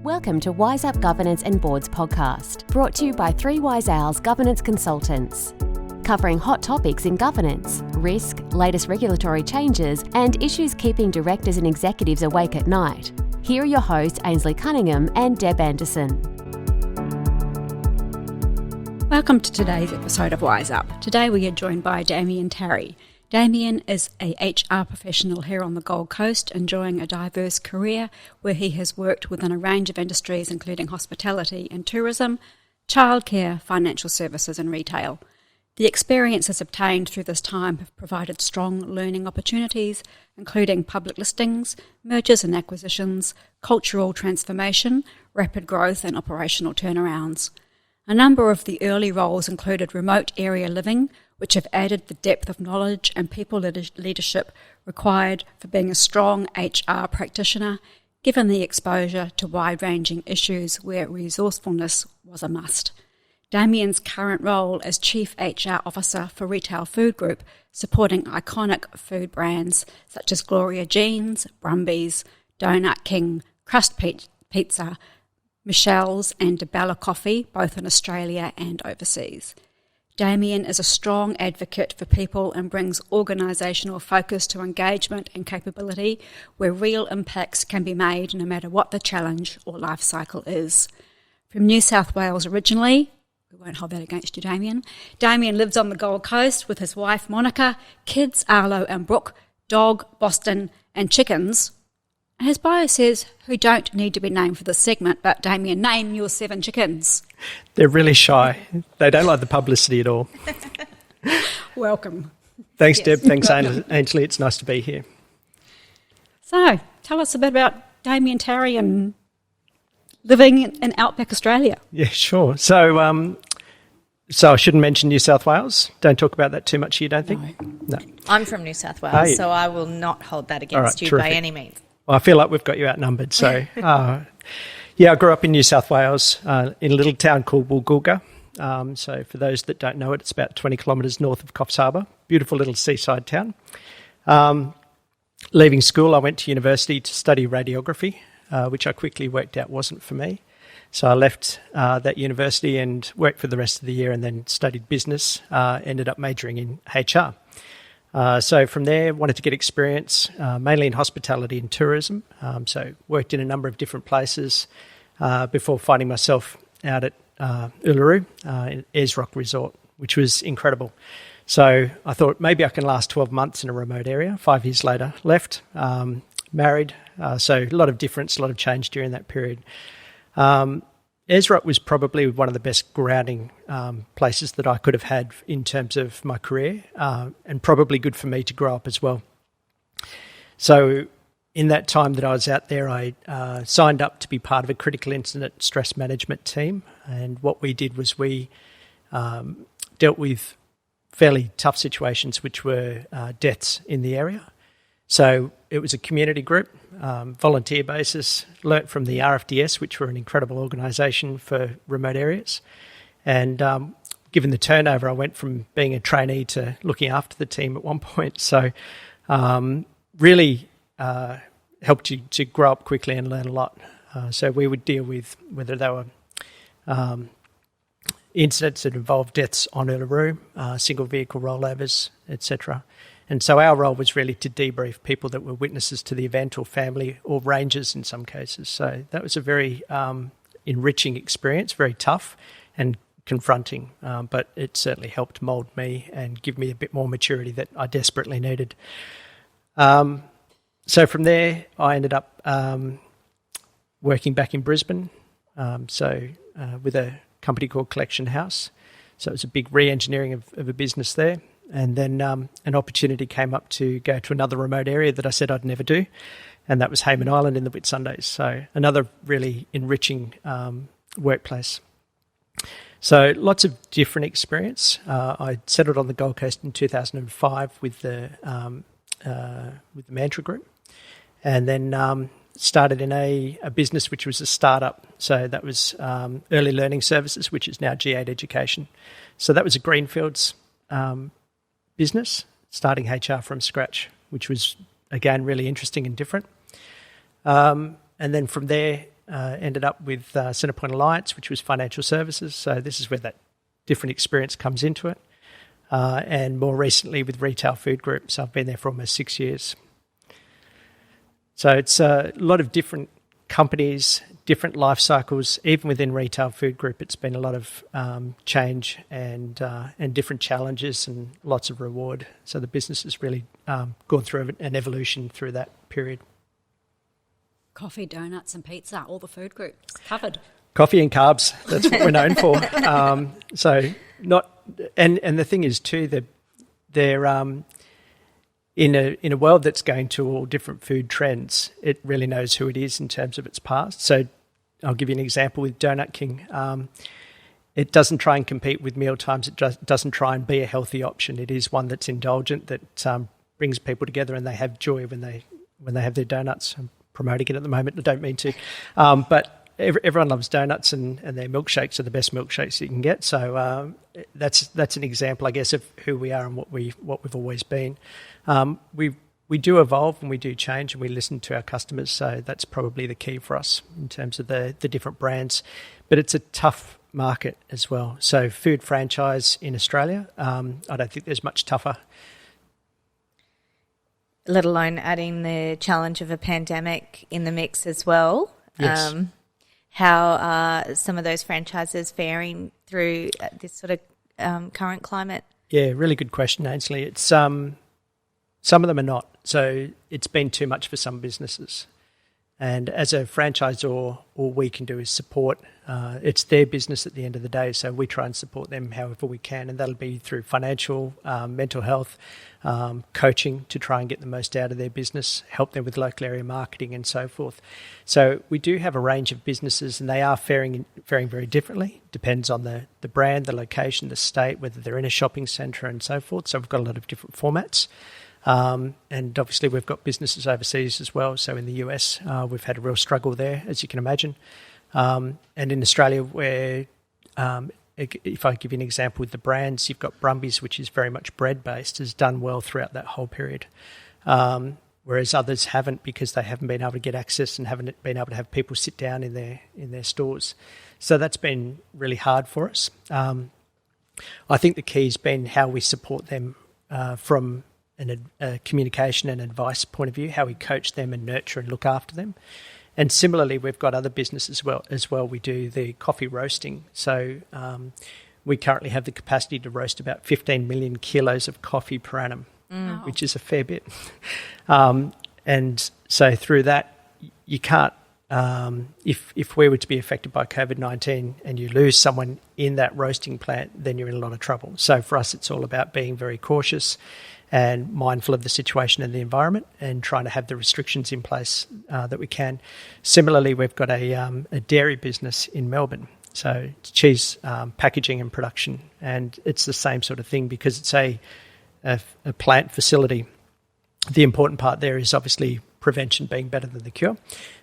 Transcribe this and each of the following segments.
Welcome to Wise Up Governance and Boards podcast, brought to you by 3 Wise Owls Governance Consultants, covering hot topics in governance, risk, latest regulatory changes, and issues keeping directors and executives awake at night. Here are your hosts, Ainslie Cunningham and Deb Anderson. Welcome to today's episode of Wise Up. Today we are joined by Damian Tarry. Damian is a HR professional here on the Gold Coast, enjoying a diverse career where he has worked within a range of industries including hospitality and tourism, childcare, financial services and retail. The experiences obtained through this time have provided strong learning opportunities, including public listings, mergers and acquisitions, cultural transformation, rapid growth and operational turnarounds. A number of the early roles included remote area living, which have added the depth of knowledge and people leadership required for being a strong HR practitioner, given the exposure to wide-ranging issues where resourcefulness was a must. Damian's current role as Chief HR Officer for Retail Food Group, supporting iconic food brands such as Gloria Jeans, Brumbies, Donut King, Crust Pizza, Michelle's and DeBella Coffee, both in Australia and overseas. Damian is a strong advocate for people and brings organisational focus to engagement and capability where real impacts can be made no matter what the challenge or life cycle is. From New South Wales originally, we won't hold that against you, Damian. Damian lives on the Gold Coast with his wife Monica, kids Arlo and Brooke, dog Boston and chickens. His bio says, who don't need to be named for this segment, but Damian, name your 7 chickens. They're really shy. They don't like the publicity at all. Welcome. Thanks, Deb. Thanks, Ainslie. It's nice to be here. So, tell us a bit about Damian Tarry and living in Outback Australia. Yeah, sure. So I shouldn't mention New South Wales. Don't talk about that too much, you don't think? No. I'm from New South Wales, so I will not hold that against you terrific. by any means. Well, I feel like we've got you outnumbered. So, I grew up in New South Wales in a little town called Woolgoolga. So for those that don't know it, it's about 20 kilometres north of Coffs Harbour. Beautiful little seaside town. Leaving school, I went to university to study radiography, which I quickly worked out wasn't for me. So I left that university and worked for the rest of the year and then studied business, ended up majoring in HR. So from there, wanted to get experience, mainly in hospitality and tourism. So worked in a number of different places before finding myself out at Uluru, in Ainslie Resort, which was incredible. So I thought maybe I can last 12 months in a remote area. 5 years later, left, married. So a lot of difference, a lot of change during that period. Ainslie was probably one of the best grounding places that I could have had in terms of my career, and probably good for me to grow up as well. So in that time that I was out there, I signed up to be part of a critical incident stress management team, and what we did was we dealt with fairly tough situations, which were deaths in the area. So it was a community group, volunteer basis, learnt from the RFDS, which were an incredible organisation for remote areas. And given the turnover, I went from being a trainee to looking after the team at one point. So really helped you to grow up quickly and learn a lot. So we would deal with whether they were incidents that involved deaths on Uluru, single vehicle rollovers, etc. And so our role was really to debrief people that were witnesses to the event or family or rangers in some cases. So that was a very enriching experience, very tough and confronting, but it certainly helped mould me and give me a bit more maturity that I desperately needed. So from there, I ended up working back in Brisbane, with a company called Collection House. So it was a big re-engineering of a business there. And then an opportunity came up to go to another remote area that I said I'd never do, and that was Hayman Island in the Whitsundays. So another really enriching workplace. So lots of different experience. I settled on the Gold Coast in 2005 with the Mantra Group, and then started in a business which was a startup. So that was Early Learning Services, which is now G8 Education. So that was a greenfields business, starting HR from scratch, which was, again, really interesting and different. And then from there, ended up with Centrepoint Alliance, which was financial services. So this is where that different experience comes into it. And more recently with Retail Food Group. So I've been there for almost 6 years. So it's a lot of different companies, different life cycles. Even within Retail Food Group, it's been a lot of change and different challenges and lots of reward. So the business has really gone through an evolution through that period. Coffee, donuts and pizza, all the food groups covered. Coffee and carbs, that's what we're known for. And the thing is too, that they're in a world that's going to all different food trends, it really knows who it is in terms of its past. So I'll give you an example with Donut King. It doesn't try and compete with meal times. It doesn't try and be a healthy option. It is one that's indulgent, that brings people together, and they have joy when they have their donuts. I'm promoting it at the moment. I don't mean to, but everyone loves donuts, and their milkshakes are the best milkshakes you can get. So that's an example, I guess, of who we are and what we've always been. We do evolve and we do change, and we listen to our customers. So that's probably the key for us in terms of the different brands. But it's a tough market as well. So food franchise in Australia, I don't think there's much tougher. Let alone adding the challenge of a pandemic in the mix as well. Yes. How are some of those franchises faring through this sort of current climate? Yeah, really good question, Ainslie. It's some of them are not. So it's been too much for some businesses. And as a franchisor, all we can do is support. It's their business at the end of the day, so we try and support them however we can, and that'll be through financial, mental health, coaching to try and get the most out of their business, help them with local area marketing and so forth. So we do have a range of businesses, and they are faring very differently. Depends on the brand, the location, the state, whether they're in a shopping centre and so forth. So we've got a lot of different formats. And obviously we've got businesses overseas as well. So in the US, we've had a real struggle there, as you can imagine. And in Australia, where if I give you an example with the brands, you've got Brumbies, which is very much bread-based, has done well throughout that whole period. Whereas others haven't, because they haven't been able to get access and haven't been able to have people sit down in their stores. So that's been really hard for us. I think the key's been how we support them from a communication and advice point of view, how we coach them and nurture and look after them. And similarly, we've got other businesses as well. We do the coffee roasting. So we currently have the capacity to roast about 15 million kilos of coffee per annum, which is a fair bit. And so through that, you can't, if we were to be affected by COVID-19 and you lose someone in that roasting plant, then you're in a lot of trouble. So for us, it's all about being very cautious and mindful of the situation and the environment, and trying to have the restrictions in place that we can. Similarly, we've got a dairy business in Melbourne, so it's cheese packaging and production, and it's the same sort of thing because it's a plant facility. The important part there is obviously prevention being better than the cure.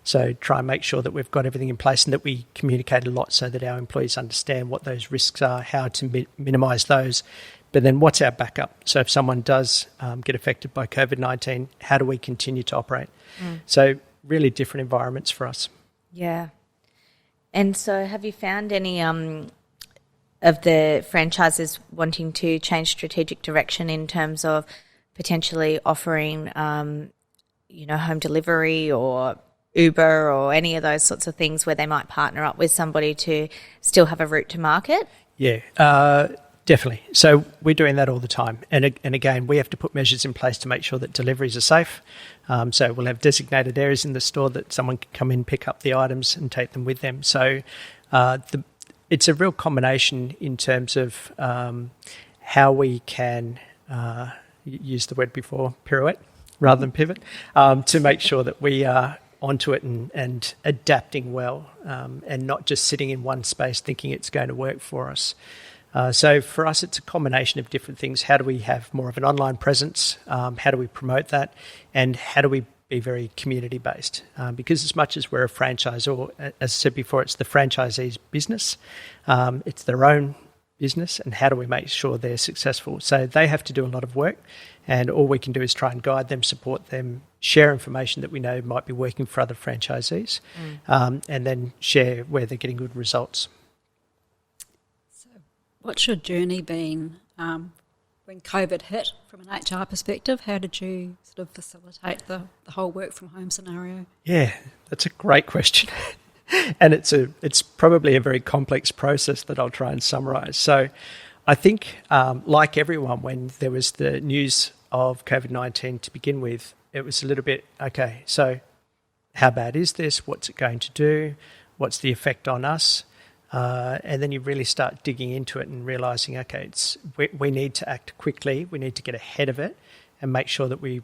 So try and make sure that we've got everything in place and that we communicate a lot so that our employees understand what those risks are, how to minimise those. But then what's our backup? So if someone does get affected by COVID-19, how do we continue to operate? So really different environments for us. Yeah. And so have you found any of the franchises wanting to change strategic direction in terms of potentially offering, home delivery or Uber or any of those sorts of things where they might partner up with somebody to still have a route to market? Yeah, definitely. So we're doing that all the time. And again, we have to put measures in place to make sure that deliveries are safe. So we'll have designated areas in the store that someone can come in, pick up the items and take them with them. So it's a real combination in terms of how we can use the word before, pirouette rather than pivot, to make sure that we are onto it and adapting well, and not just sitting in one space thinking it's going to work for us. So for us, it's a combination of different things. How do we have more of an online presence? How do we promote that? And how do we be very community-based? Because as much as we're a franchisor, as I said before, it's the franchisee's business. It's their own business, and how do we make sure they're successful? So they have to do a lot of work, and all we can do is try and guide them, support them, share information that we know might be working for other franchisees, and then share where they're getting good results. So what's your journey been when COVID hit from an HR perspective? How did you sort of facilitate the whole work from home scenario? Yeah, that's a great question. And it's probably a very complex process that I'll try and summarise. So I think, like everyone, when there was the news of COVID-19 to begin with, it was a little bit, okay, so how bad is this? What's it going to do? What's the effect on us? And then you really start digging into it and realising, okay, we need to act quickly. We need to get ahead of it and make sure that we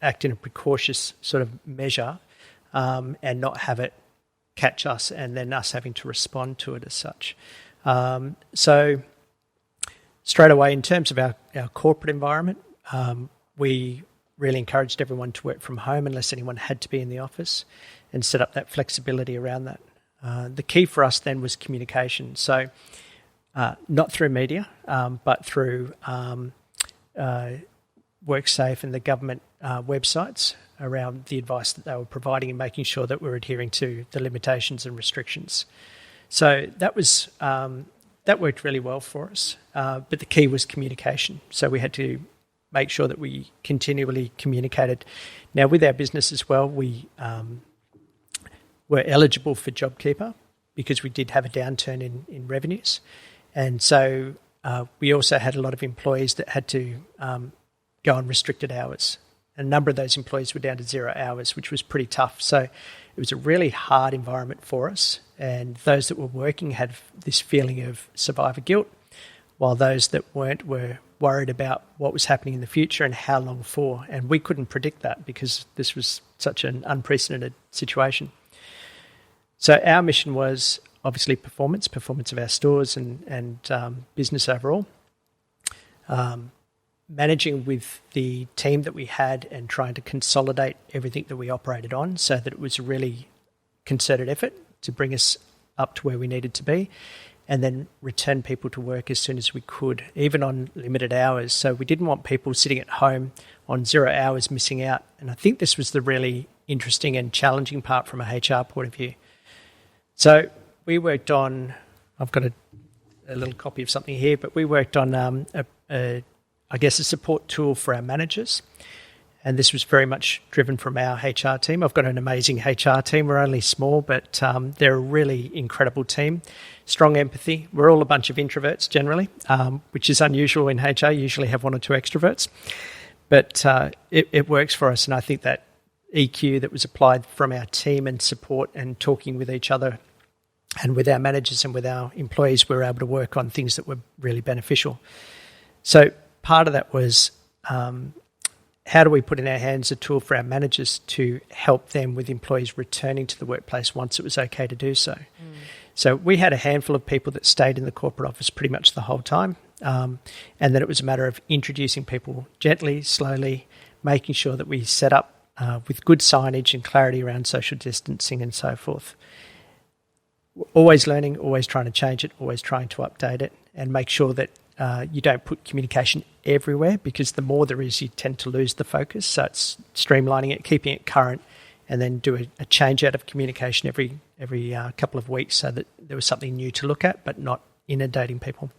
act in a precautious sort of measure and not have it catch us and then us having to respond to it as such. So straight away, in terms of our corporate environment, we really encouraged everyone to work from home unless anyone had to be in the office, and set up that flexibility around that. The key for us then was communication. So not through media, but through WorkSafe and the government websites around the advice that they were providing and making sure that we're adhering to the limitations and restrictions. So that was that worked really well for us. But the key was communication. So we had to make sure that we continually communicated. Now, with our business as well, we were eligible for JobKeeper because we did have a downturn in revenues. And so we also had a lot of employees that had to go on restricted hours. A number of those employees were down to 0 hours, which was pretty tough. So it was a really hard environment for us. And those that were working had this feeling of survivor guilt, while those that weren't were worried about what was happening in the future and how long for. And we couldn't predict that because this was such an unprecedented situation. So our mission was obviously performance of our stores and business overall. Managing with the team that we had and trying to consolidate everything that we operated on so that it was a really concerted effort to bring us up to where we needed to be, and then return people to work as soon as we could, even on limited hours. So we didn't want people sitting at home on 0 hours missing out. And I think this was the really interesting and challenging part from a HR point of view. So we worked on, I've got a little copy of something here, but we worked on a support tool for our managers. And this was very much driven from our HR team. I've got an amazing HR team. We're only small, but they're a really incredible team. Strong empathy. We're all a bunch of introverts generally, which is unusual in HR. You usually have 1 or 2 extroverts. But it works for us. And I think that EQ that was applied from our team and support and talking with each other and with our managers and with our employees, we were able to work on things that were really beneficial. So part of that was how do we put in our hands a tool for our managers to help them with employees returning to the workplace once it was okay to do so. So we had a handful of people that stayed in the corporate office pretty much the whole time. And then it was a matter of introducing people gently, slowly, making sure that we set up with good signage and clarity around social distancing and so forth. Always learning, always trying to change it, always trying to update it, and make sure that you don't put communication everywhere, because the more there is, you tend to lose the focus. So it's streamlining it, keeping it current, and then do a change out of communication every couple of weeks so that there was something new to look at, but not inundating people.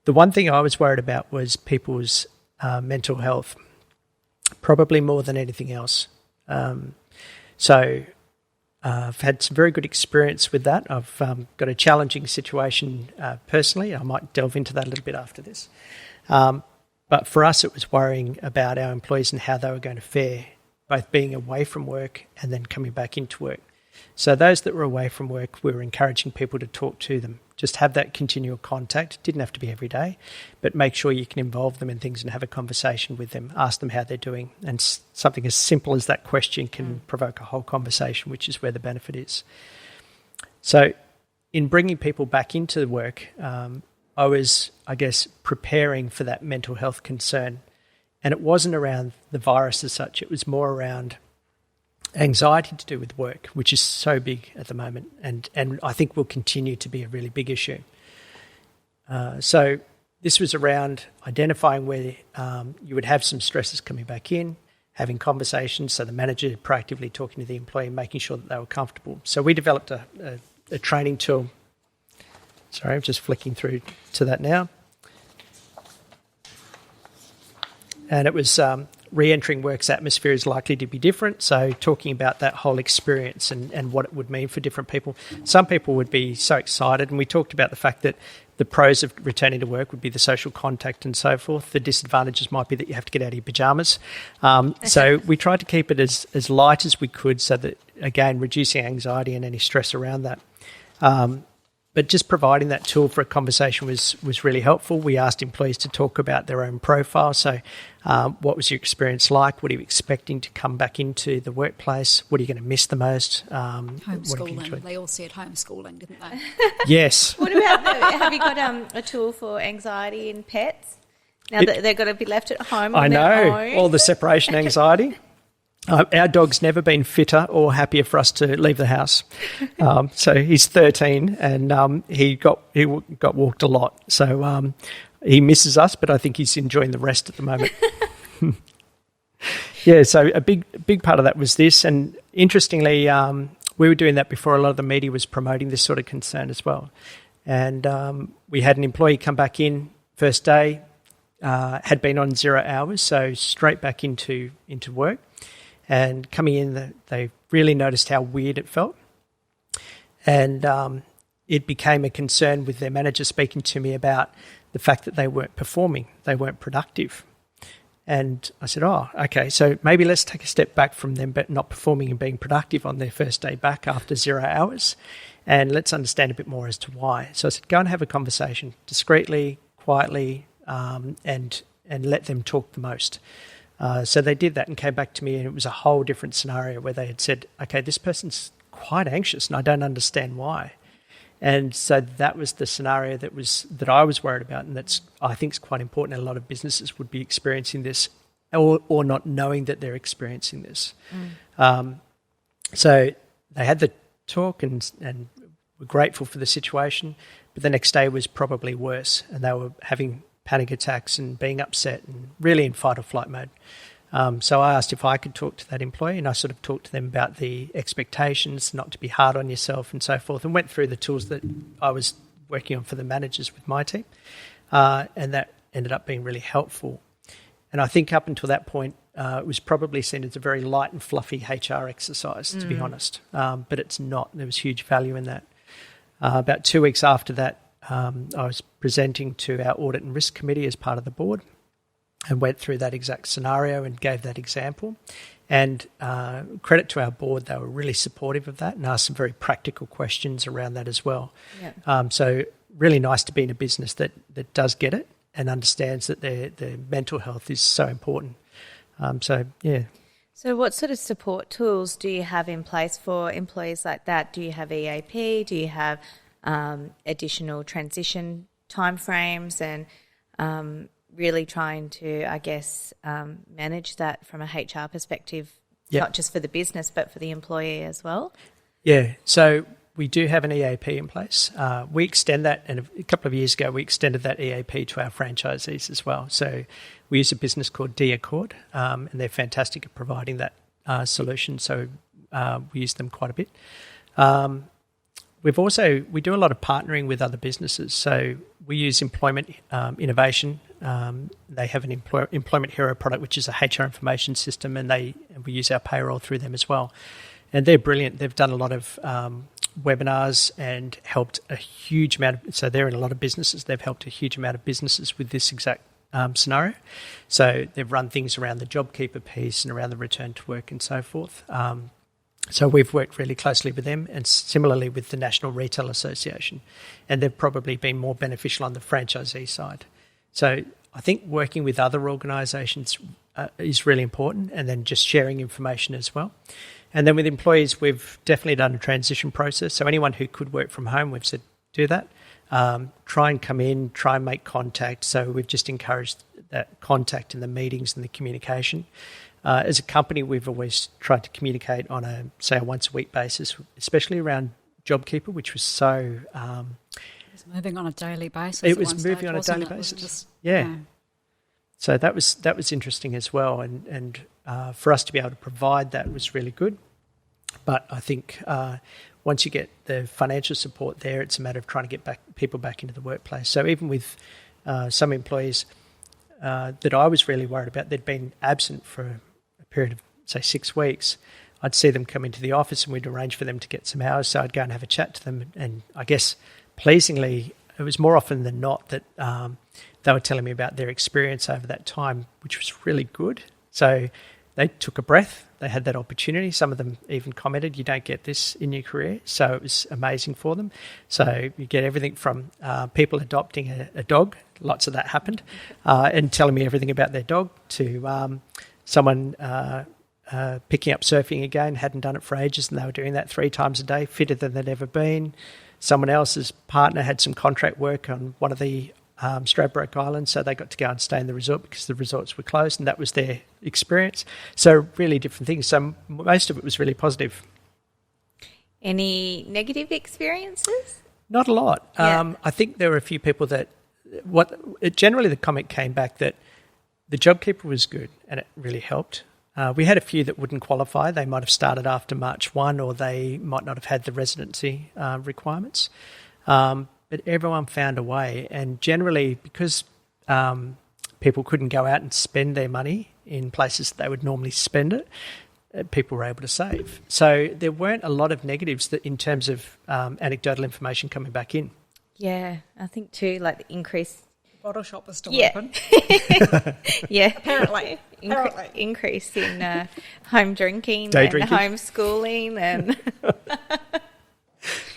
The one thing I was worried about was people's mental health, probably more than anything else. So I've had some very good experience with that. I've got a challenging situation personally. I might delve into that a little bit after this. But for us, it was worrying about our employees and how they were going to fare, both being away from work and then coming back into work. So those that were away from work, we were encouraging people to talk to them. Just have that continual contact. It didn't have to be every day, but make sure you can involve them in things and have a conversation with them. Ask them how they're doing. And something as simple as that question can provoke a whole conversation, which is where the benefit is. So in bringing people back into work, I was, preparing for that mental health concern. And it wasn't around the virus as such. It was more around anxiety to do with work, which is so big at the moment, and I think will continue to be a really big issue. So this was around identifying where you would have some stresses coming back in, having conversations, so the manager proactively talking to the employee, making sure that they were comfortable. So we developed a training tool. Sorry, I'm just flicking through to that now. And it was re-entering work's atmosphere is likely to be different, so talking about that whole experience and what it would mean for different people. Some people would be so excited, and we talked about the fact that the pros of returning to work would be the social contact and so forth. The disadvantages might be that you have to get out of your pyjamas. So we tried to keep it as light as we could so that, again, reducing anxiety and any stress around that. But just providing that tool for a conversation was really helpful. We asked employees to talk about their own profile. So what was your experience like? What are you expecting to come back into the workplace? What are you going to miss the most? Homeschooling. They all said homeschooling, didn't they? Yes. What about have you got a tool for anxiety in pets? Now that they're going to be left at home on their own? All the separation anxiety. Our dog's never been fitter or happier for us to leave the house. So he's 13 and he got walked a lot. So he misses us, but I think he's enjoying the rest at the moment. Yeah, so a big part of that was this. And interestingly, we were doing that before a lot of the media was promoting this sort of concern as well. And we had an employee come back in first day, had been on 0 hours, so straight back into work. And coming in, they really noticed how weird it felt. And it became a concern with their manager speaking to me about the fact that they weren't performing, they weren't productive. And I said, oh, okay, so maybe let's take a step back from them but not performing and being productive on their first day back after 0 hours, and let's understand a bit more as to why. So I said, go and have a conversation discreetly, quietly, and let them talk the most. So they did that and came back to me, and it was a whole different scenario where they had said, okay, this person's quite anxious and I don't understand why. And so that was the scenario that I was worried about, and that's, I think, is quite important. A lot of businesses would be experiencing this or not knowing that they're experiencing this. So they had the talk and were grateful for the situation, but the next day was probably worse, and they were having panic attacks and being upset and really in fight or flight mode. So I asked if I could talk to that employee, and I sort of talked to them about the expectations, not to be hard on yourself and so forth, and went through the tools that I was working on for the managers with my team. And that ended up being really helpful. And I think up until that point, it was probably seen as a very light and fluffy HR exercise, to be honest. But it's not. There was huge value in that. About 2 weeks after that, I was presenting to our Audit and Risk Committee as part of the board, and went through that exact scenario and gave that example. And credit to our board, they were really supportive of that and asked some very practical questions around that as well. Yep. So really nice to be in a business that does get it and understands that their mental health is so important. So what sort of support tools do you have in place for employees like that? Do you have EAP? Do you have additional transition timeframes, and really trying to, I guess, manage that from a HR perspective, not just for the business but for the employee as well? Yeah, so we do have an EAP in place. We extend that, and a couple of years ago we extended that EAP to our franchisees as well. So we use a business called D-Accord, and they're fantastic at providing that solution, so we use them quite a bit. We do a lot of partnering with other businesses. So we use Employment Innovation. They have an Employment Hero product, which is a HR information system, and we use our payroll through them as well. And they're brilliant. They've done a lot of webinars and helped a huge amount so they're in a lot of businesses. They've helped a huge amount of businesses with this exact scenario. So they've run things around the JobKeeper piece and around the return to work and so forth. So we've worked really closely with them, and similarly with the National Retail Association, and they've probably been more beneficial on the franchisee side. So I think working with other organisations is really important, and then just sharing information as well. And then with employees, we've definitely done a transition process. So anyone who could work from home, we've said, do that. Try and come in, try and make contact. So we've just encouraged that contact and the meetings and the communication. As a company, we've always tried to communicate on a once-a-week basis, especially around JobKeeper, which was so moving on a daily basis. It was moving on a daily basis. Just, yeah. So that was interesting as well, and for us to be able to provide that was really good. But I think once you get the financial support there, it's a matter of trying to get people back into the workplace. So even with some employees that I was really worried about, they'd been absent for a period of, say, 6 weeks, I'd see them come into the office and we'd arrange for them to get some hours. So I'd go and have a chat to them. And I guess pleasingly, it was more often than not that they were telling me about their experience over that time, which was really good. So they took a breath. They had that opportunity. Some of them even commented, you don't get this in your career. So it was amazing for them. So you get everything from people adopting a dog, lots of that happened, and telling me everything about their dog, to someone picking up surfing again, hadn't done it for ages, and they were doing that 3 times a day, fitter than they'd ever been. Someone else's partner had some contract work on one of the Stradbroke Islands, so they got to go and stay in the resort because the resorts were closed, and that was their experience. So really different things. So most of it was really positive. Any negative experiences? Not a lot. Yeah. I think there were a few people that generally the comment came back that the JobKeeper was good and it really helped. We had a few that wouldn't qualify. They might have started after March 1, or they might not have had the residency requirements. But everyone found a way. And generally, because people couldn't go out and spend their money in places they would normally spend it, people were able to save. So there weren't a lot of negatives that in terms of anecdotal information coming back in. Yeah, I think too, like the increase. Bottle shop was still Yeah. open. Yeah, Apparently. increase in home drinking Day and drinking. homeschooling and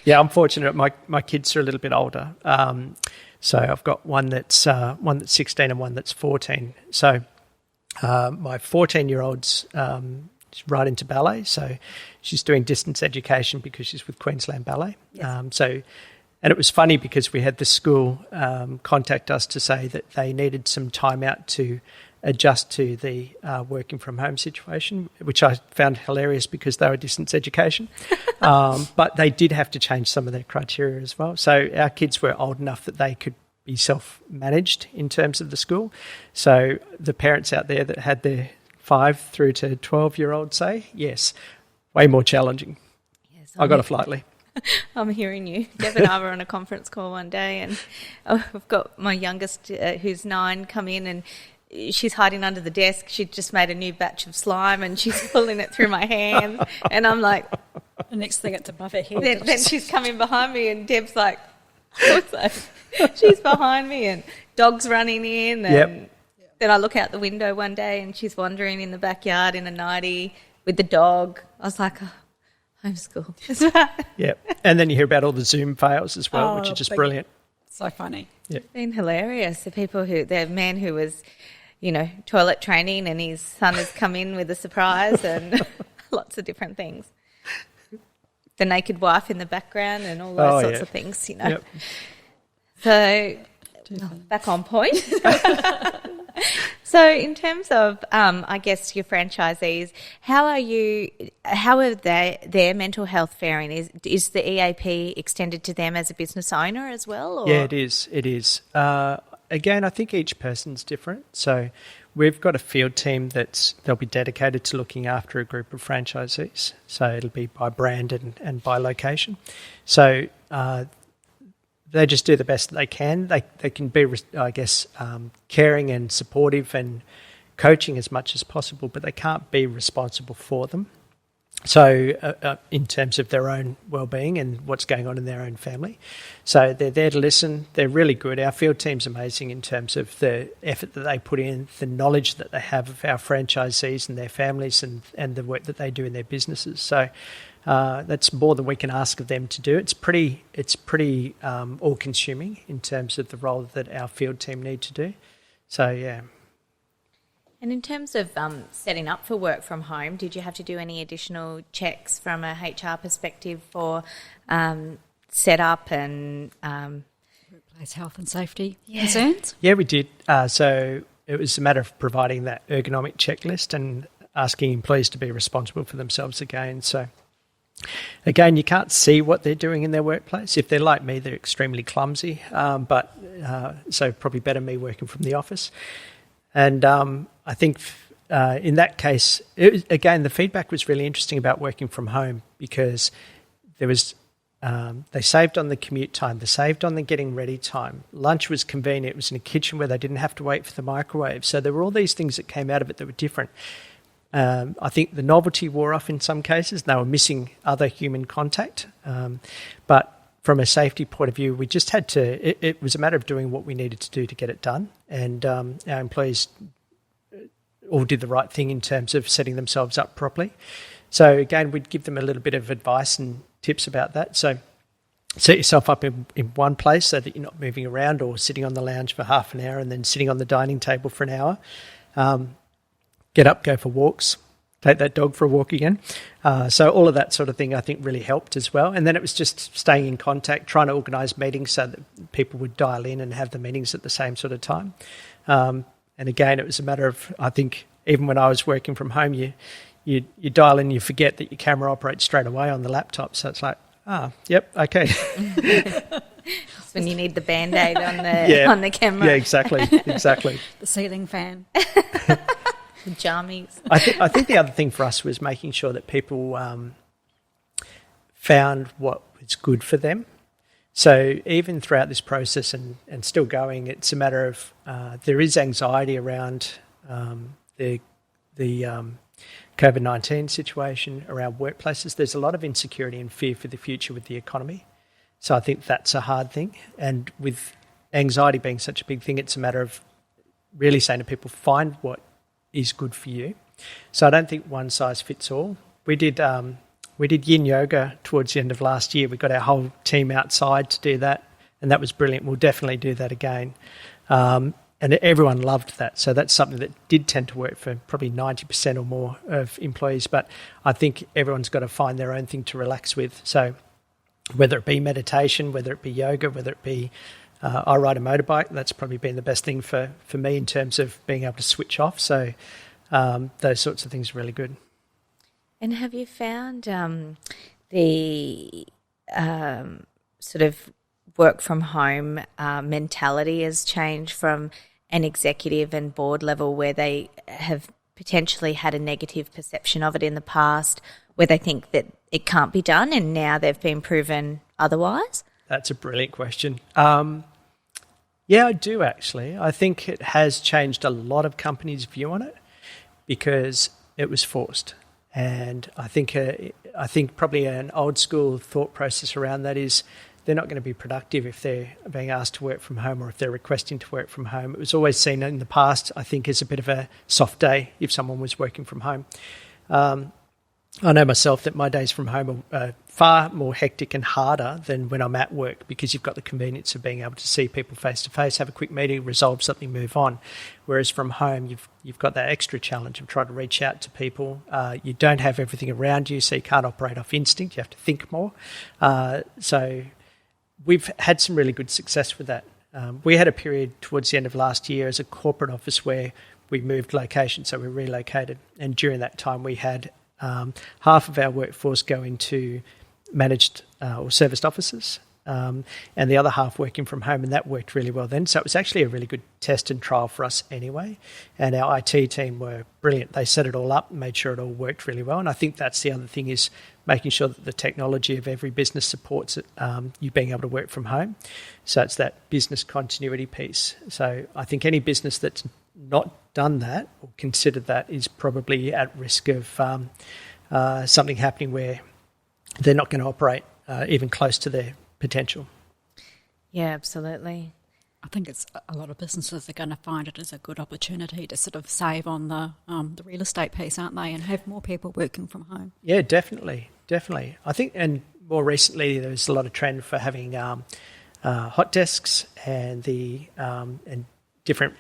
Yeah, I'm fortunate. My kids are a little bit older, so I've got one that's 16 and one that's 14. So my 14-year-old's right into ballet, so she's doing distance education because she's with Queensland Ballet. Yes. And it was funny because we had the school contact us to say that they needed some time out to adjust to the working from home situation, which I found hilarious because they were distance education. But they did have to change some of their criteria as well. So our kids were old enough that they could be self-managed in terms of the school. So the parents out there that had their 5 through to 12-year-olds say, yes, way more challenging. yes, I got off lightly. I'm hearing you. Deb and I were on a conference call one day, and I've got my youngest, who's 9, come in, and she's hiding under the desk. She just made a new batch of slime, and she's pulling it through my hand. And I'm like, The next thing it's above her head. then she's coming behind me, and Deb's like, what's that? She's behind me, and dog's running in. And then I look out the window one day, and she's wandering in the backyard in a nightie with the dog. I was like, oh, homeschool. Yeah. And then you hear about all the Zoom fails as well, Oh, which are just big- brilliant. So funny. It's been hilarious. The man who was, toilet training, and his son has come in with a surprise and lots of different things. The naked wife in the background and all those sorts of things, Yep. So, back on point. So, in terms of, I guess, your franchisees, how are their mental health faring? Is the EAP extended to them as a business owner as well? Or? Yeah, it is. It is. Again, I think each person's different. So we've got a field team they'll be dedicated to looking after a group of franchisees. So it'll be by brand and by location. So they just do the best that they can. They can be, I guess, caring and supportive and coaching as much as possible, but they can't be responsible for them. So in terms of their own well-being and what's going on in their own family. So they're there to listen. They're really good. Our field team's amazing in terms of the effort that they put in, the knowledge that they have of our franchisees and their families and the work that they do in their businesses. So that's more than we can ask of them to do. It's pretty all-consuming in terms of the role that our field team need to do. So, yeah. And in terms of setting up for work from home, did you have to do any additional checks from a HR perspective for setup and Workplace health and safety concerns? Yeah, we did. So it was a matter of providing that ergonomic checklist and asking employees to be responsible for themselves again. So Again, you can't see what they're doing in their workplace. If they're like me, they're extremely clumsy, so probably better me working from the office. And I think in that case, again, the feedback was really interesting about working from home because there was they saved on the commute time, they saved on the getting ready time. Lunch was convenient. It was in a kitchen where they didn't have to wait for the microwave. So there were all these things that came out of it that were different. I think the novelty wore off in some cases. They were missing other human contact. But from a safety point of view, we just had to, it was a matter of doing what we needed to do to get it done. And our employees all did the right thing in terms of setting themselves up properly. So again, we'd give them a little bit of advice and tips about that. So set yourself up in one place so that you're not moving around or sitting on the lounge for half an hour and then sitting on the dining table for an hour. Get up, go for walks, take that dog for a walk again. So all of that sort of thing I think really helped as well. And then it was just staying in contact, trying to organise meetings so that people would dial in and have the meetings at the same sort of time. And again, it was a matter of, I think, even when I was working from home, you dial in, you forget that your camera operates straight away on the laptop. So it's like, yep, okay. That's when you need the Band-Aid on the camera. Yeah, exactly. The ceiling fan. The jammies. I think the other thing for us was making sure that people found what was good for them. So even throughout this process and still going, it's a matter of there is anxiety around the COVID-19 situation around workplaces. There's a lot of insecurity and fear for the future with the economy. So I think that's a hard thing. And with anxiety being such a big thing, it's a matter of really saying to people, find what is good for you. So I don't think one size fits all. We did yin yoga towards the end of last year. We got our whole team outside to do that, and that was brilliant. We'll definitely do that again. And everyone loved that. So that's something that did tend to work for probably 90% or more of employees. But I think everyone's got to find their own thing to relax with. So whether it be meditation, whether it be yoga, whether it be I ride a motorbike, that's probably been the best thing for me in terms of being able to switch off. So those sorts of things are really good. And have you found the sort of work from home mentality has changed from an executive and board level where they have potentially had a negative perception of it in the past, where they think that it can't be done and now they've been proven otherwise? That's a brilliant question. Yeah, I do actually. I think it has changed a lot of companies' view on it because it was forced. And I think probably an old school thought process around that is they're not going to be productive if they're being asked to work from home or if they're requesting to work from home. It was always seen in the past, I think, as a bit of a soft day if someone was working from home. I know myself that my days from home are far more hectic and harder than when I'm at work because you've got the convenience of being able to see people face to face, have a quick meeting, resolve something, move on. Whereas from home, you've got that extra challenge of trying to reach out to people. You don't have everything around you, so you can't operate off instinct. You have to think more. So we've had some really good success with that. We had a period towards the end of last year as a corporate office where we moved location, so we relocated. And during that time, we had half of our workforce go into managed or serviced offices and the other half working from home, and that worked really well then. So it was actually a really good test and trial for us anyway. And our IT team were brilliant. They set it all up and made sure it all worked really well. And I think that's the other thing is making sure that the technology of every business supports it, you being able to work from home. So it's that business continuity piece. So I think any business that's not done that or considered that is probably at risk of something happening where they're not going to operate even close to their potential. Yeah, absolutely. I think it's a lot of businesses are going to find it as a good opportunity to sort of save on the real estate piece, aren't they, and have more people working from home. Yeah, definitely. I think, and more recently, there's a lot of trend for having hot desks and and different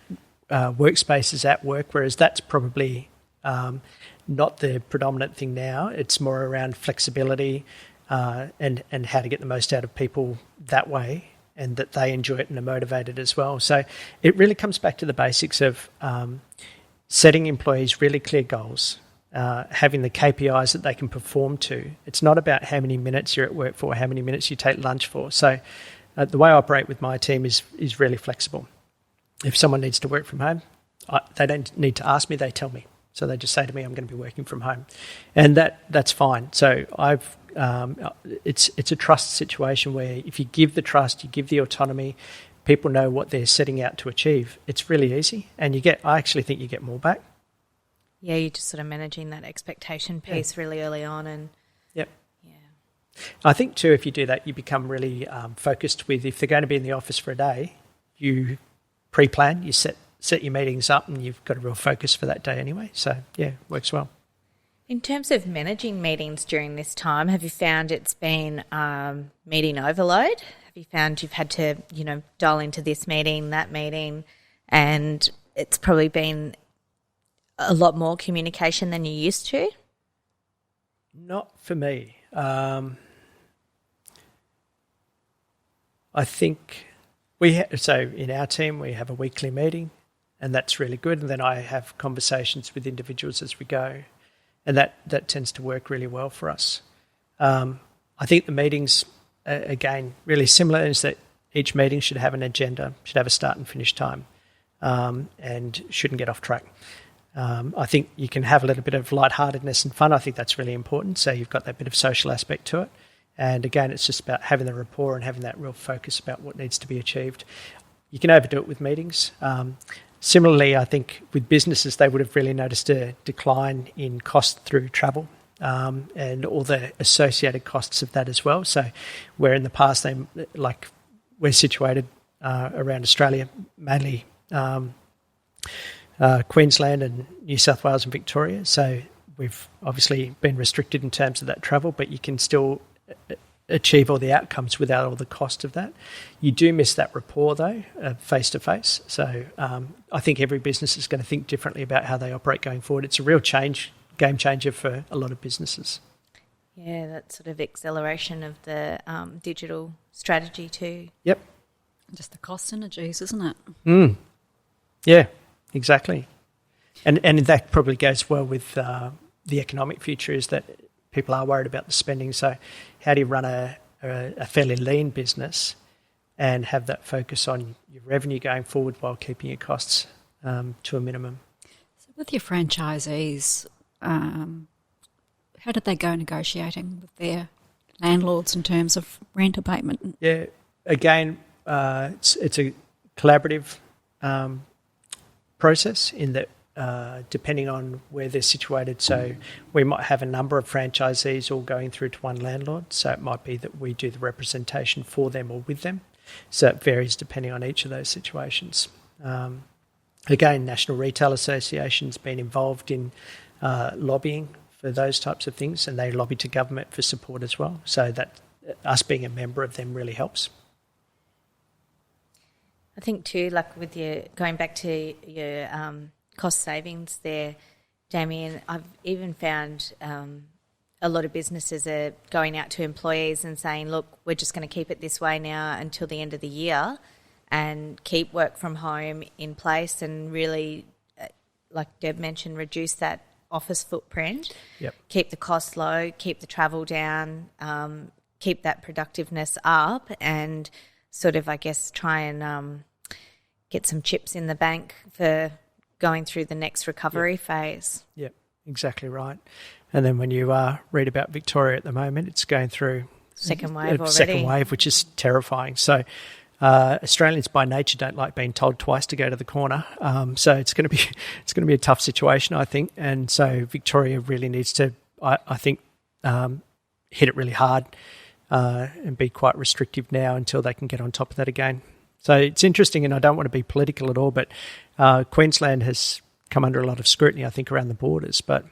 workspaces at work, whereas that's probably not the predominant thing now. It's more around flexibility and how to get the most out of people that way, and that they enjoy it and are motivated as well. So it really comes back to the basics of setting employees really clear goals, having the KPIs that they can perform to. It's not about how many minutes you're at work for, how many minutes you take lunch for. So the way I operate with my team is really flexible. If someone needs to work from home, they don't need to ask me, they tell me. So they just say to me, I'm going to be working from home. And that's fine. So it's a trust situation where if you give the trust, you give the autonomy, people know what they're setting out to achieve, it's really easy. And I actually think you get more back. Yeah, you're just sort of managing that expectation piece really early on. And yep. Yeah. I think too, if you do that, you become really focused with, if they're going to be in the office for a day, you pre-plan, you set your meetings up, and you've got a real focus for that day anyway. So, yeah, works well. In terms of managing meetings during this time, have you found it's been meeting overload? Have you found you've had to, dial into this meeting, that meeting, and it's probably been a lot more communication than you used to? Not for me. I think so in our team we have a weekly meeting, and that's really good. And then I have conversations with individuals as we go, and that tends to work really well for us. I think the meetings, again, really similar, is that each meeting should have an agenda, should have a start and finish time, and shouldn't get off track. I think you can have a little bit of lightheartedness and fun. I think that's really important. So you've got that bit of social aspect to it. And again, it's just about having the rapport and having that real focus about what needs to be achieved. You can overdo it with meetings. Similarly, I think with businesses, they would have really noticed a decline in cost through travel and all the associated costs of that as well. So where in the past, we're situated around Australia, mainly Queensland and New South Wales and Victoria. So we've obviously been restricted in terms of that travel, but you can still achieve all the outcomes without all the cost of that. You do miss that rapport, though, face-to-face. So I think every business is going to think differently about how they operate going forward. It's a real game changer for a lot of businesses. Yeah, that sort of acceleration of the digital strategy too. Yep. Just the cost synergies, isn't it? Yeah, exactly. And that probably goes well with the economic future, is that people are worried about the spending. So how do you run a fairly lean business and have that focus on your revenue going forward while keeping your costs to a minimum? So with your franchisees, how did they go negotiating with their landlords in terms of rent abatement? Yeah, again, it's a collaborative process in that depending on where they're situated. So we might have a number of franchisees all going through to one landlord. So it might be that we do the representation for them or with them. So it varies depending on each of those situations. Again, National Retail Association's been involved in lobbying for those types of things, and they lobby to government for support as well. So that us being a member of them really helps. I think too, like with your going back to your cost savings there, Damian, I've even found a lot of businesses are going out to employees and saying, look, we're just going to keep it this way now until the end of the year and keep work from home in place and really, like Deb mentioned, reduce that office footprint, keep the costs low, keep the travel down, keep that productiveness up, and sort of, I guess, try and get some chips in the bank for going through the next recovery phase. Yep, exactly right. And then when you read about Victoria at the moment, it's going through second wave already. Second wave, which is terrifying. So Australians by nature don't like being told twice to go to the corner. So it's going to be a tough situation, I think. And so Victoria really needs to, I think, hit it really hard and be quite restrictive now until they can get on top of that again. So it's interesting, and I don't want to be political at all, but Queensland has come under a lot of scrutiny, I think, around the borders. But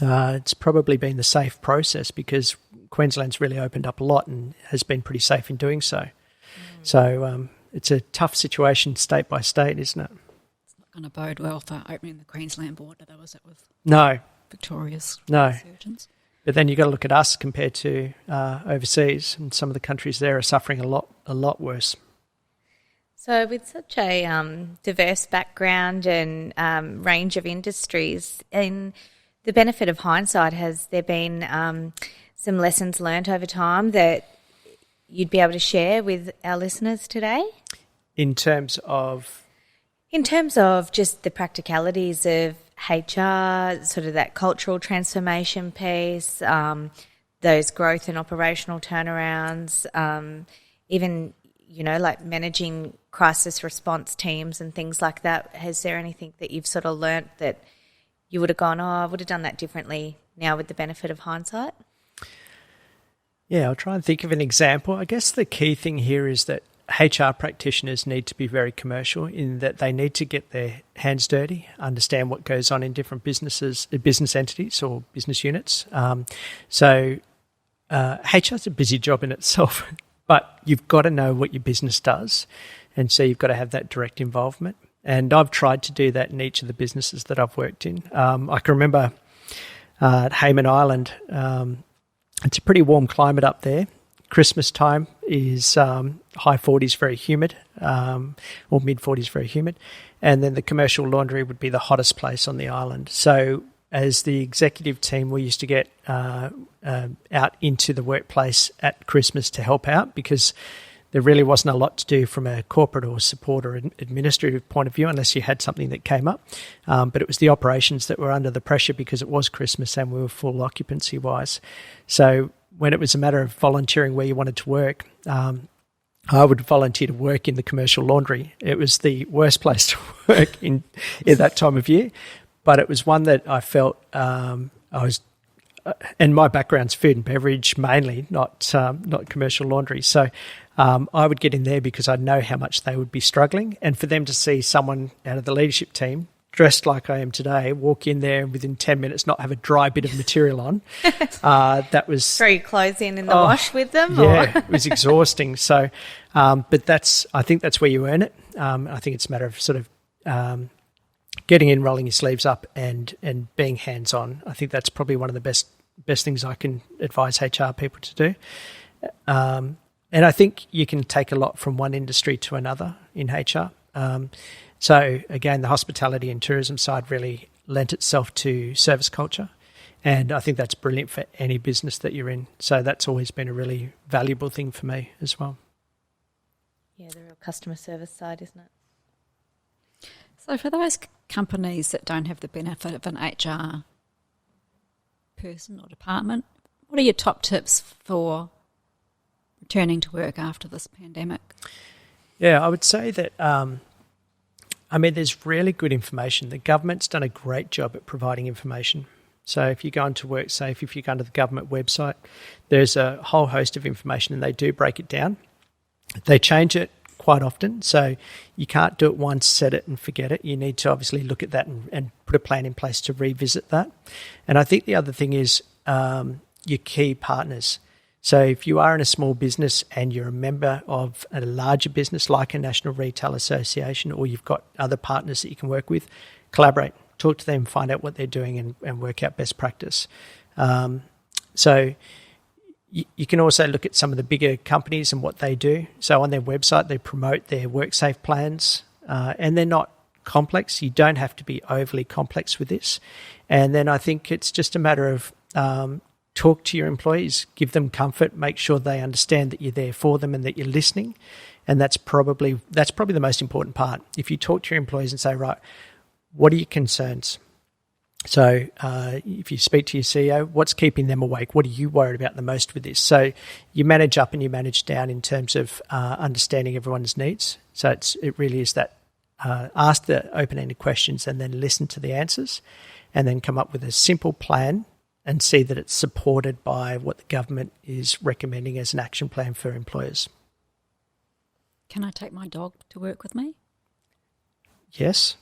it's probably been the safe process because Queensland's really opened up a lot and has been pretty safe in doing so. So it's a tough situation state by state, isn't it? It's not going to bode well for opening the Queensland border, though, is it, with Victoria's resurgence? But then you've got to look at us compared to overseas, and some of the countries there are suffering a lot worse. So with such a diverse background and range of industries, in the benefit of hindsight, has there been some lessons learnt over time that you'd be able to share with our listeners today? In terms of? In terms of just the practicalities of HR, sort of that cultural transformation piece, those growth and operational turnarounds, even, like managing crisis response teams and things like that. Has there anything that you've sort of learnt that you would have gone, I would have done that differently now with the benefit of hindsight? Yeah, I'll try and think of an example. I guess the key thing here is that HR practitioners need to be very commercial in that they need to get their hands dirty, understand what goes on in different business entities or business units. So HR's a busy job in itself, but you've got to know what your business does. And so you've got to have that direct involvement. And I've tried to do that in each of the businesses that I've worked in. I can remember at Hayman Island, it's a pretty warm climate up there. Christmas time is high 40s, very humid, or mid 40s, very humid. And then the commercial laundry would be the hottest place on the island. So as the executive team, we used to get out into the workplace at Christmas to help out because there really wasn't a lot to do from a corporate or support or administrative point of view unless you had something that came up. But it was the operations that were under the pressure because it was Christmas and we were full occupancy-wise. So when it was a matter of volunteering where you wanted to work, I would volunteer to work in the commercial laundry. It was the worst place to work in that time of year, but it was one that I felt and my background's food and beverage mainly, not commercial laundry. So I would get in there because I know how much they would be struggling. And for them to see someone out of the leadership team dressed like I am today, walk in there and within 10 minutes not have a dry bit of material on, that was... Throw your clothes in the wash with them? Yeah, it was exhausting. So, but I think that's where you earn it. I think it's a matter of sort of getting in, rolling your sleeves up and being hands-on. I think that's probably one of the best things I can advise HR people to do. And I think you can take a lot from one industry to another in HR. So again, the hospitality and tourism side really lent itself to service culture. And I think that's brilliant for any business that you're in. So that's always been a really valuable thing for me as well. Yeah, the real customer service side, isn't it? So for those companies that don't have the benefit of an HR person or department, what are your top tips for returning to work after this pandemic? Yeah, I would say that, there's really good information. The government's done a great job at providing information. So if you go into WorkSafe, if you go onto the government website, there's a whole host of information and they do break it down. They change it quite often, so you can't do it once, set it and forget it. You need to obviously look at that and put a plan in place to revisit that. And I think the other thing is your key partners. So if you are in a small business and you're a member of a larger business like a National Retail Association, or you've got other partners that you can work with, collaborate, talk to them, find out what they're doing and work out best practice. So you can also look at some of the bigger companies and what they do. So on their website, they promote their WorkSafe plans and they're not complex. You don't have to be overly complex with this. And then I think it's just a matter of talk to your employees, give them comfort, make sure they understand that you're there for them and that you're listening. And that's probably the most important part. If you talk to your employees and say, right, what are your concerns? So if you speak to your CEO, what's keeping them awake? What are you worried about the most with this? So you manage up and you manage down in terms of understanding everyone's needs. So it really is that ask the open-ended questions and then listen to the answers and then come up with a simple plan and see that it's supported by what the government is recommending as an action plan for employers. Can I take my dog to work with me? Yes.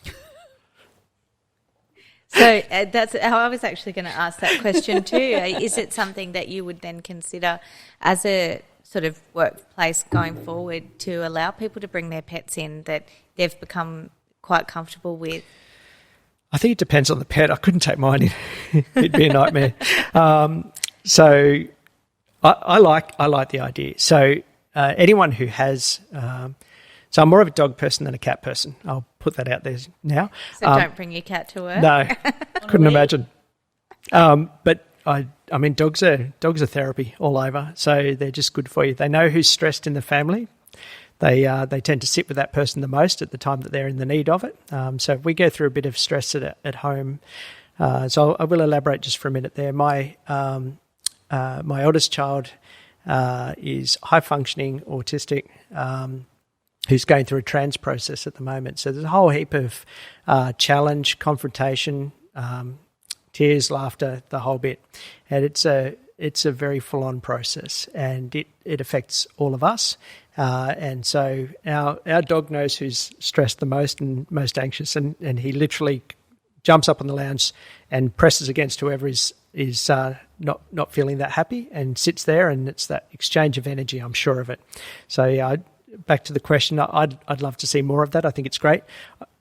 So that's how I was actually going to ask that question too. Is it something that you would then consider as a sort of workplace going forward to allow people to bring their pets in that they've become quite comfortable with? I think it depends on the pet. I couldn't take mine in. It'd be a nightmare. So I like the idea. So anyone who has so I'm more of a dog person than a cat person. I'll put that out there now. So don't bring your cat to work? No, couldn't imagine. But I mean, dogs are therapy all over, so they're just good for you. They know who's stressed in the family. They tend to sit with that person the most at the time that they're in the need of it. So if we go through a bit of stress at home, so I will elaborate just for a minute there. My eldest child is high functioning, autistic, who's going through a trans process at the moment. So there's a whole heap of challenge, confrontation, tears, laughter, the whole bit, and it's a very full-on process, and it affects all of us. And so our dog knows who's stressed the most and most anxious, and he literally jumps up on the lounge and presses against whoever is not feeling that happy, and sits there, and it's that exchange of energy. I'm sure of it. So yeah, back to the question, I'd love to see more of that. I think it's great,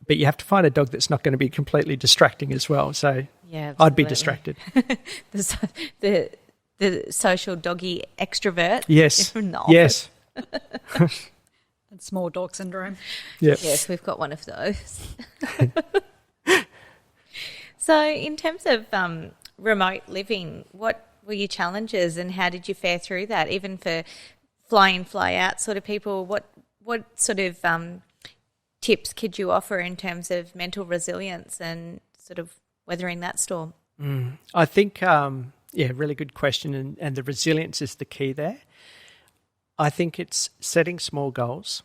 but you have to find a dog that's not going to be completely distracting as well. So yeah, absolutely. I'd be distracted. the social doggy extrovert. Yes. Yes. And small dog syndrome. Yep. Yes, we've got one of those. So in terms of remote living, what were your challenges and how did you fare through that? Even for fly in, fly out sort of people, what sort of tips could you offer in terms of mental resilience and sort of weathering that storm? I think, really good question, and the resilience is the key there. I think it's setting small goals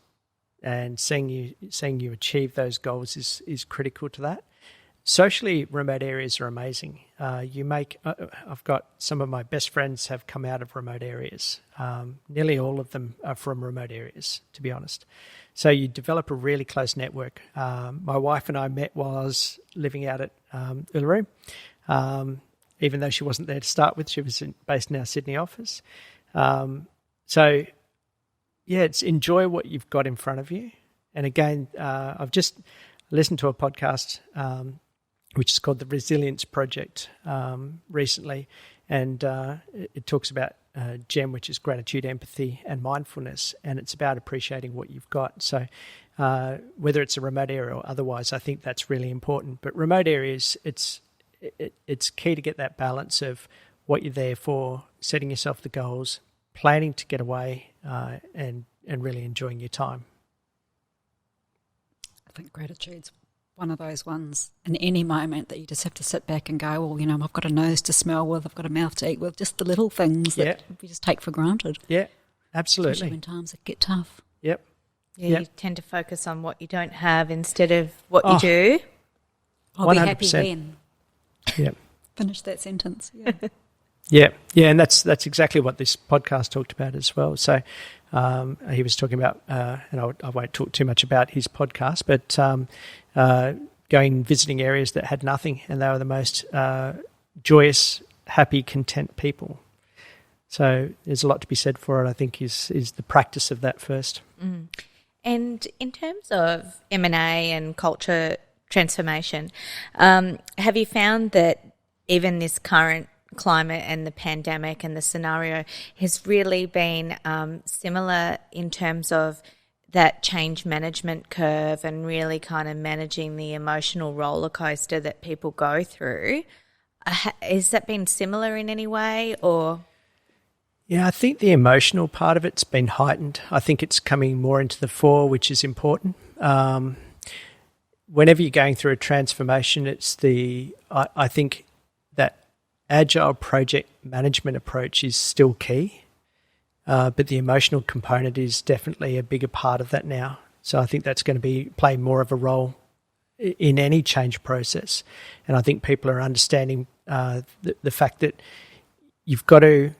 and seeing you achieve those goals is critical to that. Socially, remote areas are amazing. I've got some of my best friends have come out of remote areas. Nearly all of them are from remote areas, to be honest. So you develop a really close network. My wife and I met while I was living out at Uluru. Even though she wasn't there to start with, she was based in our Sydney office. So, yeah, it's enjoy what you've got in front of you. And again, I've just listened to a podcast which is called the Resilience Project recently, and it talks about GEM, which is gratitude, empathy, and mindfulness, and it's about appreciating what you've got. So whether it's a remote area or otherwise, I think that's really important. But remote areas, it's key to get that balance of what you're there for, setting yourself the goals, planning to get away, and really enjoying your time. I think gratitude's one of those ones in any moment that you just have to sit back and go, well, I've got a nose to smell with, I've got a mouth to eat with, just the little things that we just take for granted. Yeah, absolutely. Especially when times get tough. Yep. Yeah, you tend to focus on what you don't have instead of what you do. I'll 100%. Be happy when. Yep. Finish that sentence. Yeah. Yeah, and that's exactly what this podcast talked about as well. So he was talking about, and I won't talk too much about his podcast, but going visiting areas that had nothing, and they were the most joyous, happy, content people. So there's a lot to be said for it, I think, is the practice of that first. Mm. And in terms of M&A and culture transformation, have you found that even this current climate and the pandemic and the scenario has really been similar in terms of that change management curve and really kind of managing the emotional roller coaster that people go through? Has that been similar in any way, or? Yeah, I think the emotional part of it's been heightened. I think it's coming more into the fore, which is important. Whenever you're going through a transformation, it's I think that agile project management approach is still key, but the emotional component is definitely a bigger part of that now. So I think that's going to play more of a role in any change process. And I think people are understanding the fact that you've got to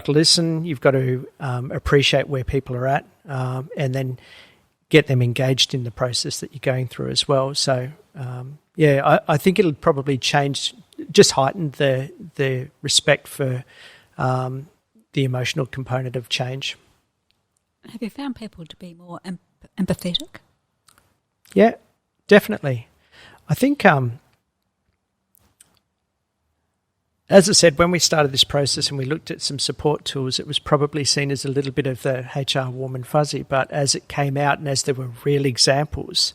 listen, you've got to appreciate where people are at, and then get them engaged in the process that you're going through as well. So, I think it'll probably change, just heighten the respect for the emotional component of change. Have you found people to be more empathetic? Yeah, definitely. I think, as I said, when we started this process and we looked at some support tools, it was probably seen as a little bit of the HR warm and fuzzy, but as it came out and as there were real examples,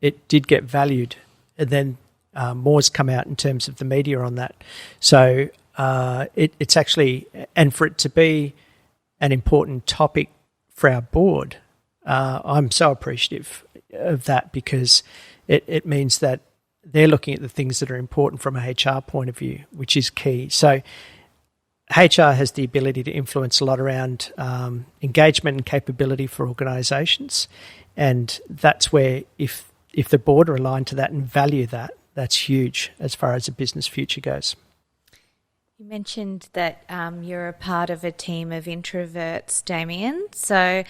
it did get valued. And then more's come out in terms of the media on that. So it's actually, and for it to be an important topic for our board, I'm so appreciative of that, because it means that they're looking at the things that are important from a HR point of view, which is key. So HR has the ability to influence a lot around engagement and capability for organisations, and that's where if the board are aligned to that and value that, that's huge as far as the business future goes. You mentioned that you're a part of a team of introverts, Damian. So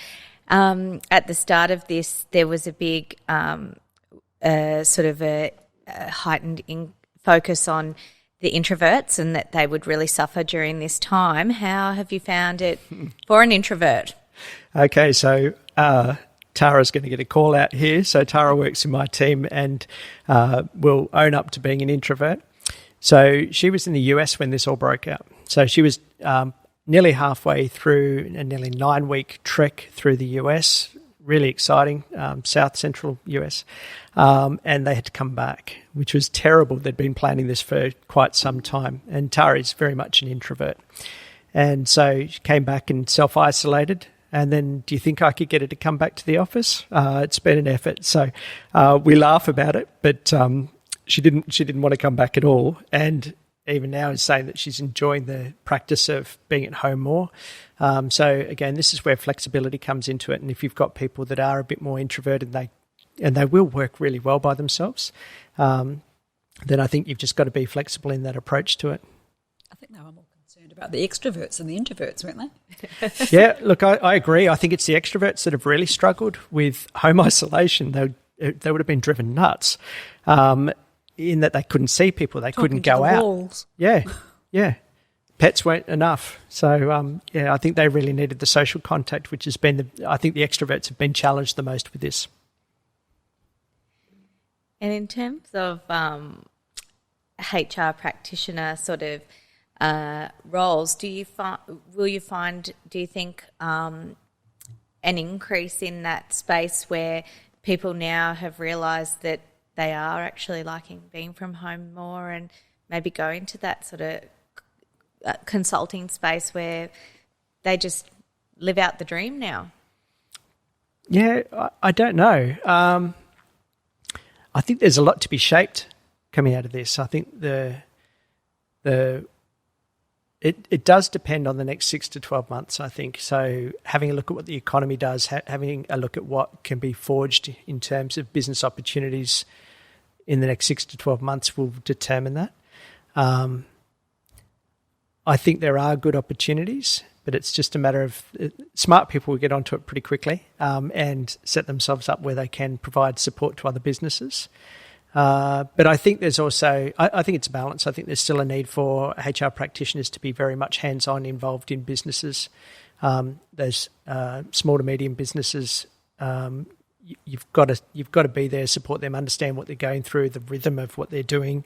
at the start of this, there was a big sort of a heightened focus on the introverts and that they would really suffer during this time. How have you found it for an introvert? Okay, so Tara's going to get a call out here. So Tara works in my team and will own up to being an introvert. So she was in the US when this all broke out. So she was nearly halfway through a nearly 9-week trek through the US, really exciting, south central US, and they had to come back, which was terrible. They'd been planning this for quite some time, and Tara is very much an introvert. And so she came back and self-isolated. And then, do you think I could get her to come back to the office? It's been an effort. So we laugh about it, but she didn't want to come back at all. And even now is saying that she's enjoying the practice of being at home more. So again, this is where flexibility comes into it. And if you've got people that are a bit more introverted, and they will work really well by themselves, then I think you've just got to be flexible in that approach to it. I think they were more concerned about the extroverts than the introverts, weren't they? Yeah, look, I agree. I think it's the extroverts that have really struggled with home isolation. They would have been driven nuts. In that they couldn't see people, they couldn't go out. Walls. Yeah. Pets weren't enough. So, I think they really needed the social contact, which has been I think the extroverts have been challenged the most with this. And in terms of HR practitioner sort of roles, do you think an increase in that space where people now have realised that they are actually liking being from home more and maybe going to that sort of consulting space where they just live out the dream now? Yeah, I don't know. I think there's a lot to be shaped coming out of this. I think it does depend on the next 6 to 12 months, I think. So having a look at what the economy does, having a look at what can be forged in terms of business opportunities in the next 6 to 12 months will determine that. I think there are good opportunities, but it's just a matter of smart people will get onto it pretty quickly and set themselves up where they can provide support to other businesses. But I think there's also, I think it's a balance. I think there's still a need for HR practitioners to be very much hands-on involved in businesses. Those small to medium businesses, you've got to be there, support them, understand what they're going through, the rhythm of what they're doing,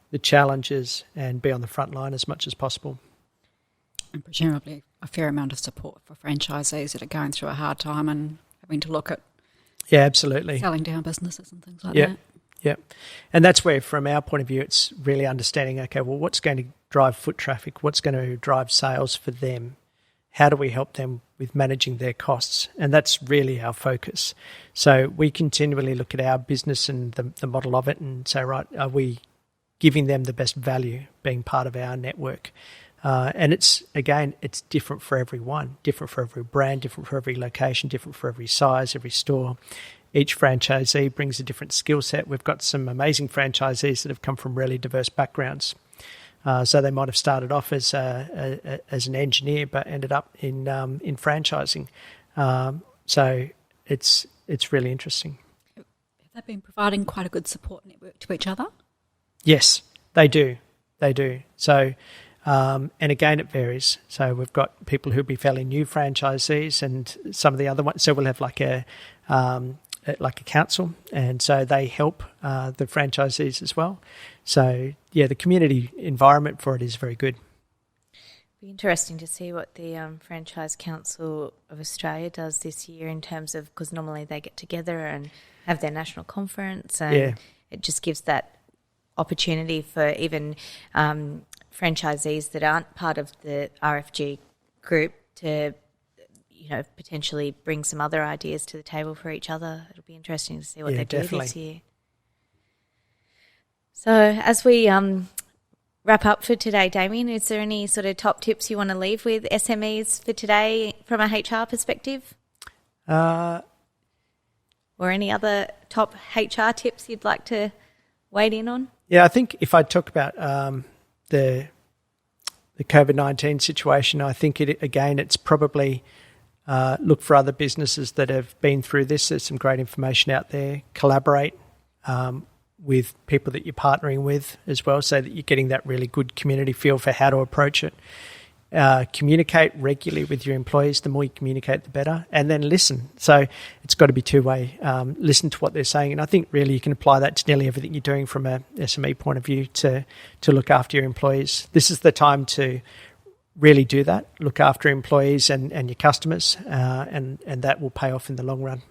the challenges, and be on the front line as much as possible. And presumably a fair amount of support for franchisees that are going through a hard time and having to look at absolutely selling down businesses and things like that. Yeah, and that's where, from our point of view, it's really understanding, okay, well, what's going to drive foot traffic? What's going to drive sales for them? How do we help them with managing their costs? And that's really our focus. So we continually look at our business and the model of it and say, right, are we giving them the best value being part of our network? And it's different for everyone, different for every brand, different for every location, different for every size, every store. Each franchisee brings a different skill set. We've got some amazing franchisees that have come from really diverse backgrounds. So they might have started off as an engineer, but ended up in franchising. So it's really interesting. Have they been providing quite a good support network to each other? Yes, they do. So, and again, it varies. So we've got people who'll be fairly new franchisees, and some of the other ones. So we'll have like a council, and so they help the franchisees as well. So the community environment for it is very good. Be interesting to see what the Franchise Council of Australia does this year in terms of, because normally they get together and have their national conference, and it just gives that opportunity for even franchisees that aren't part of the RFG group to, potentially bring some other ideas to the table for each other. It'll be interesting to see what they do this year. So as we wrap up for today, Damian, is there any sort of top tips you want to leave with SMEs for today from a HR perspective? Or any other top HR tips you'd like to weigh in on? Yeah, I think if I talk about the COVID-19 situation, I think it's probably look for other businesses that have been through this. There's some great information out there. Collaborate with people that you're partnering with as well, so that you're getting that really good community feel for how to approach it. Communicate regularly with your employees. The more you communicate, the better. And then listen. So it's got to be two-way. Listen to what they're saying. And I think really you can apply that to nearly everything you're doing from a SME point of view to look after your employees. This is the time to really do that. Look after employees and your customers, and that will pay off in the long run.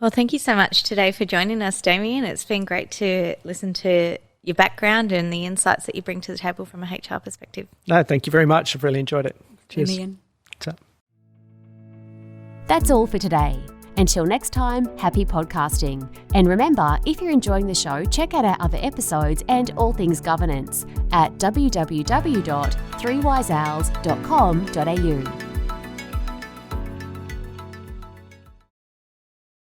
Well, thank you so much today for joining us, Damian. It's been great to listen to your background and the insights that you bring to the table from a HR perspective. No, thank you very much. I've really enjoyed it. Cheers. Damian. That's all for today. Until next time, happy podcasting. And remember, if you're enjoying the show, check out our other episodes and all things governance at www.3wiseowls.com.au.